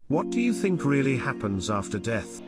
What do you think really happens after death?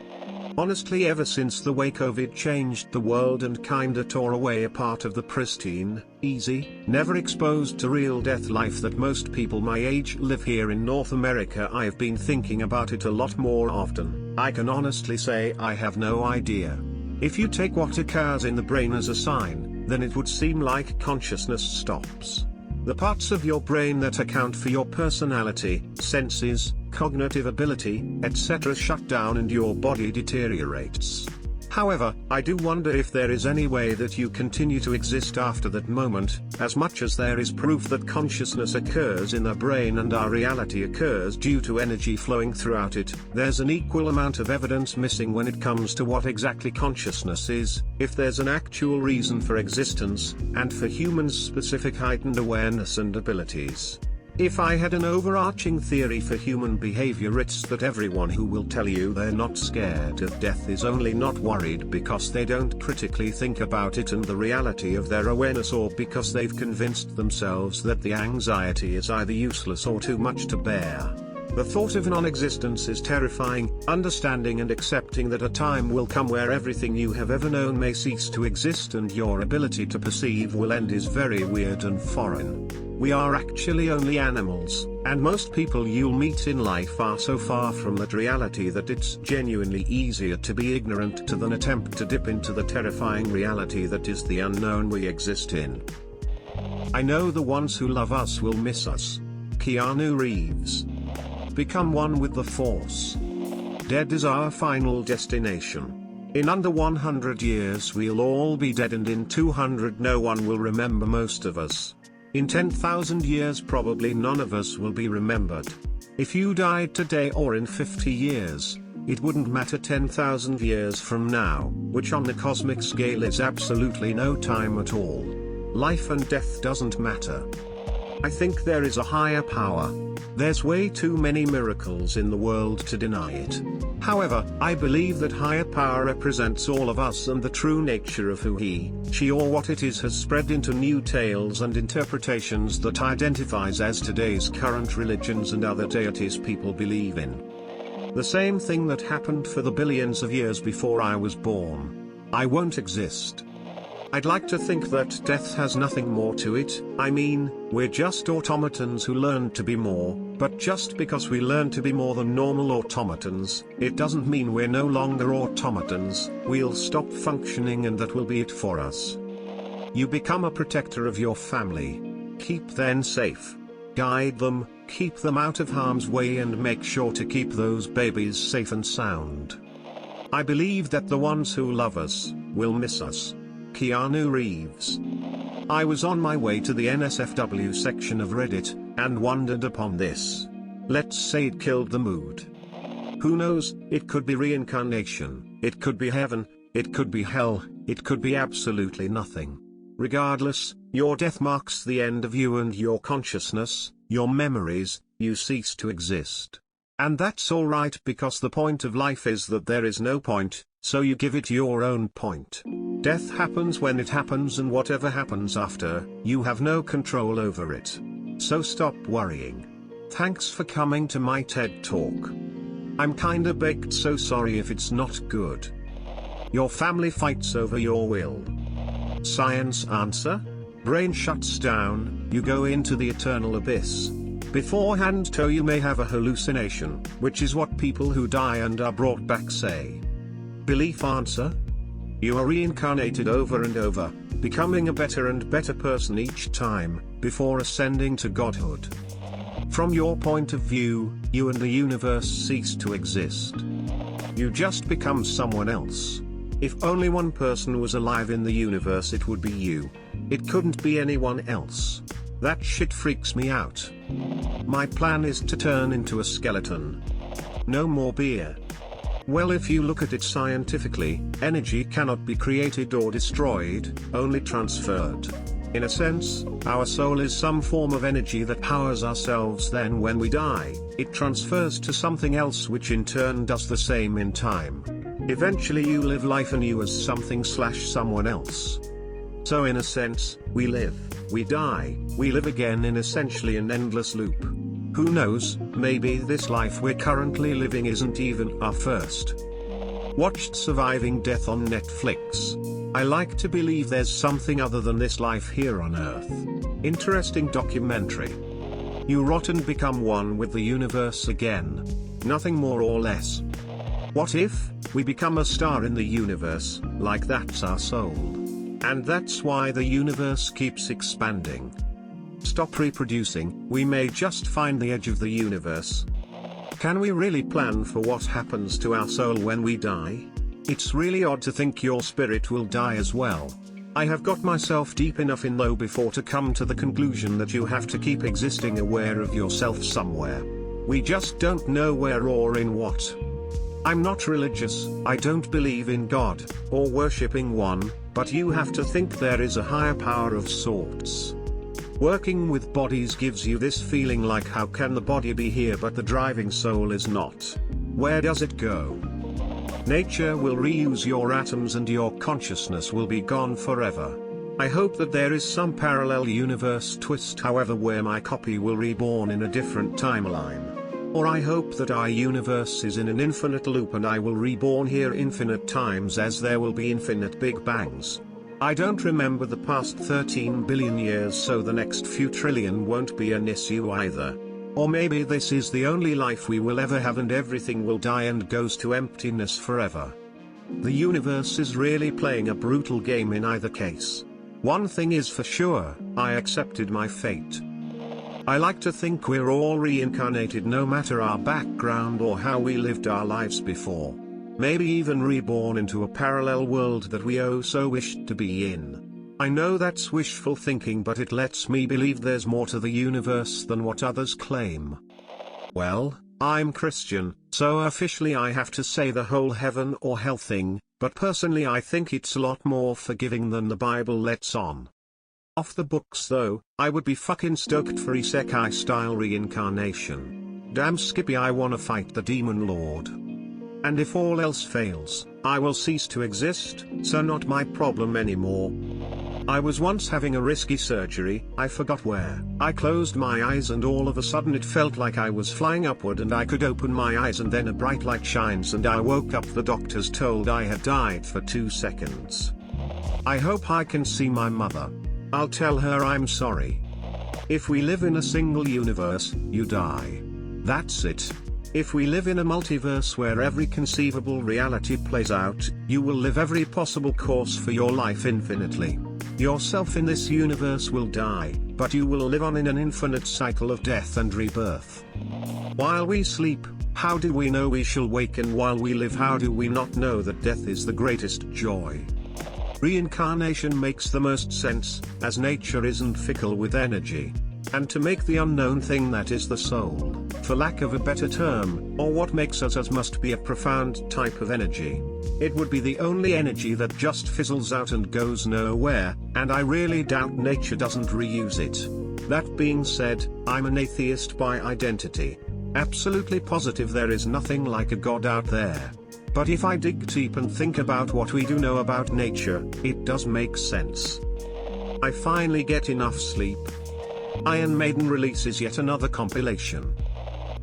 Honestly, ever since the way COVID changed the world and kinda tore away a part of the pristine, easy, never exposed to real death life that most people my age live here in North America, I have been thinking about it a lot more often. I can honestly say I have no idea. If you take what occurs in the brain as a sign, then it would seem like consciousness stops. The parts of your brain that account for your personality, senses, cognitive ability, etc. shut down and your body deteriorates. However, I do wonder if there is any way that you continue to exist after that moment. As much as there is proof that consciousness occurs in the brain and our reality occurs due to energy flowing throughout it, there's an equal amount of evidence missing when it comes to what exactly consciousness is, if there's an actual reason for existence, and for humans' specific heightened awareness and abilities. If I had an overarching theory for human behavior, it's that everyone who will tell you they're not scared of death is only not worried because they don't critically think about it and the reality of their awareness, or because they've convinced themselves that the anxiety is either useless or too much to bear. The thought of non-existence is terrifying. Understanding and accepting that a time will come where everything you have ever known may cease to exist and your ability to perceive will end is very weird and foreign. We are actually only animals, and most people you'll meet in life are so far from that reality that it's genuinely easier to be ignorant to than attempt to dip into the terrifying reality that is the unknown we exist in. I know the ones who love us will miss us. Keanu Reeves. Become one with the Force. Dead is our final destination. In under 100 years we'll all be dead, and in 200 no one will remember most of us. In 10,000 years probably none of us will be remembered. If you died today or in 50 years, it wouldn't matter 10,000 years from now, which on the cosmic scale is absolutely no time at all. Life and death doesn't matter. I think there is a higher power. There's way too many miracles in the world to deny it. However, I believe that higher power represents all of us, and the true nature of who he, she or what it is has spread into new tales and interpretations that identifies as today's current religions and other deities people believe in. The same thing that happened for the billions of years before I was born. I won't exist. I'd like to think that death has nothing more to it. I mean, we're just automatons who learned to be more, but just because we learn to be more than normal automatons, it doesn't mean we're no longer automatons. We'll stop functioning and that will be it for us. You become a protector of your family. Keep them safe. Guide them, keep them out of harm's way, and make sure to keep those babies safe and sound. I believe that the ones who love us will miss us. Keanu Reeves. I was on my way to the NSFW section of Reddit, and wondered upon this. Let's say it killed the mood. Who knows, it could be reincarnation, it could be heaven, it could be hell, it could be absolutely nothing. Regardless, your death marks the end of you and your consciousness, your memories. You cease to exist. And that's alright, because the point of life is that there is no point, so you give it your own point. Death happens when it happens, and whatever happens after, you have no control over it. So stop worrying. Thanks for coming to my TED Talk. I'm kinda baked, so sorry if it's not good. Your family fights over your will. Science answer? Brain shuts down, you go into the eternal abyss. Beforehand though you may have a hallucination, which is what people who die and are brought back say. Belief answer? You are reincarnated over and over, becoming a better and better person each time, before ascending to godhood. From your point of view, you and the universe cease to exist. You just become someone else. If only one person was alive in the universe, it would be you. It couldn't be anyone else. That shit freaks me out. My plan is to turn into a skeleton. No more beer. Well, if you look at it scientifically, energy cannot be created or destroyed, only transferred. In a sense, our soul is some form of energy that powers ourselves. Then when we die, it transfers to something else, which in turn does the same in time. Eventually you live life anew as something/someone else. So in a sense, we live, we die, we live again in essentially an endless loop. Who knows, maybe this life we're currently living isn't even our first. Watched Surviving Death on Netflix. I like to believe there's something other than this life here on Earth. Interesting documentary. You rot and become one with the universe again. Nothing more or less. What if we become a star in the universe, like that's our soul? And that's why the universe keeps expanding. Stop reproducing, we may just find the edge of the universe. Can we really plan for what happens to our soul when we die? It's really odd to think your spirit will die as well. I have got myself deep enough in though before to come to the conclusion that you have to keep existing aware of yourself somewhere. We just don't know where or in what. I'm not religious, I don't believe in God, or worshipping one, but you have to think there is a higher power of sorts. Working with bodies gives you this feeling like how can the body be here but the driving soul is not? Where does it go? Nature will reuse your atoms and your consciousness will be gone forever. I hope that there is some parallel universe twist however where my copy will reborn in a different timeline. Or I hope that our universe is in an infinite loop and I will reborn here infinite times as there will be infinite Big Bangs. I don't remember the past 13 billion years so the next few trillion won't be an issue either. Or maybe this is the only life we will ever have and everything will die and goes to emptiness forever. The universe is really playing a brutal game in either case. One thing is for sure, I accepted my fate. I like to think we're all reincarnated no matter our background or how we lived our lives before. Maybe even reborn into a parallel world that we oh so wished to be in. I know that's wishful thinking but it lets me believe there's more to the universe than what others claim. Well, I'm Christian, so officially I have to say the whole heaven or hell thing, but personally I think it's a lot more forgiving than the Bible lets on. Off the books though, I would be fucking stoked for isekai style reincarnation. Damn Skippy, I wanna fight the demon lord. And if all else fails, I will cease to exist, so not my problem anymore. I was once having a risky surgery, I forgot where. I closed my eyes and all of a sudden it felt like I was flying upward and I could open my eyes and then a bright light shines and I woke up. The doctors told I had died for 2 seconds. I hope I can see my mother. I'll tell her I'm sorry. If we live in a single universe, you die. That's it. If we live in a multiverse where every conceivable reality plays out, you will live every possible course for your life infinitely. Yourself in this universe will die, but you will live on in an infinite cycle of death and rebirth. While we sleep, how do we know we shall wake? And while we live, how do we not know that death is the greatest joy? Reincarnation makes the most sense, as nature isn't fickle with energy. And to make the unknown thing that is the soul, for lack of a better term, or what makes us must be a profound type of energy. It would be the only energy that just fizzles out and goes nowhere, and I really doubt nature doesn't reuse it. That being said, I'm an atheist by identity. Absolutely positive there is nothing like a god out there. But if I dig deep and think about what we do know about nature, it does make sense. I finally get enough sleep. Iron Maiden releases yet another compilation.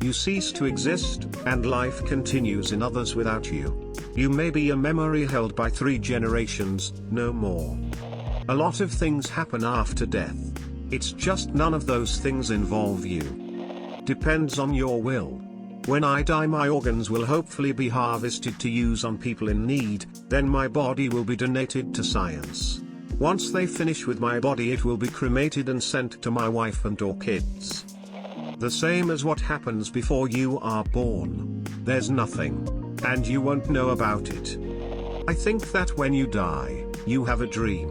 You cease to exist, and life continues in others without you. You may be a memory held by 3 generations, no more. A lot of things happen after death. It's just none of those things involve you. Depends on your will. When I die, my organs will hopefully be harvested to use on people in need, then my body will be donated to science. Once they finish with my body, it will be cremated and sent to my wife and or kids. The same as what happens before you are born. There's nothing. And you won't know about it. I think that when you die, you have a dream.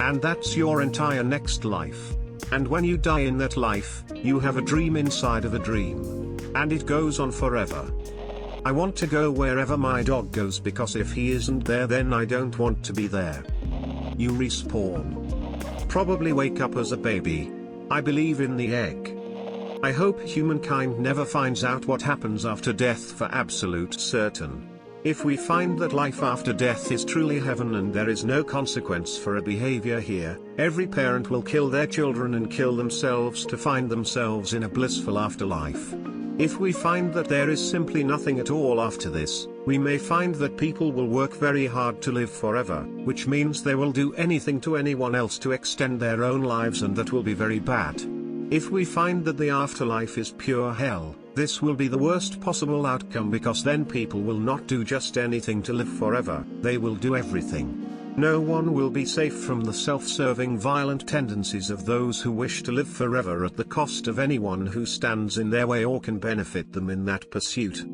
And that's your entire next life. And when you die in that life, you have a dream inside of a dream. And it goes on forever. I want to go wherever my dog goes because if he isn't there, then I don't want to be there. You respawn. Probably wake up as a baby. I believe in the egg. I hope humankind never finds out what happens after death for absolute certain. If we find that life after death is truly heaven and there is no consequence for a behavior here, every parent will kill their children and kill themselves to find themselves in a blissful afterlife. If we find that there is simply nothing at all after this, we may find that people will work very hard to live forever, which means they will do anything to anyone else to extend their own lives, and that will be very bad. If we find that the afterlife is pure hell, this will be the worst possible outcome, because then people will not do just anything to live forever, they will do everything. No one will be safe from the self-serving violent tendencies of those who wish to live forever at the cost of anyone who stands in their way or can benefit them in that pursuit.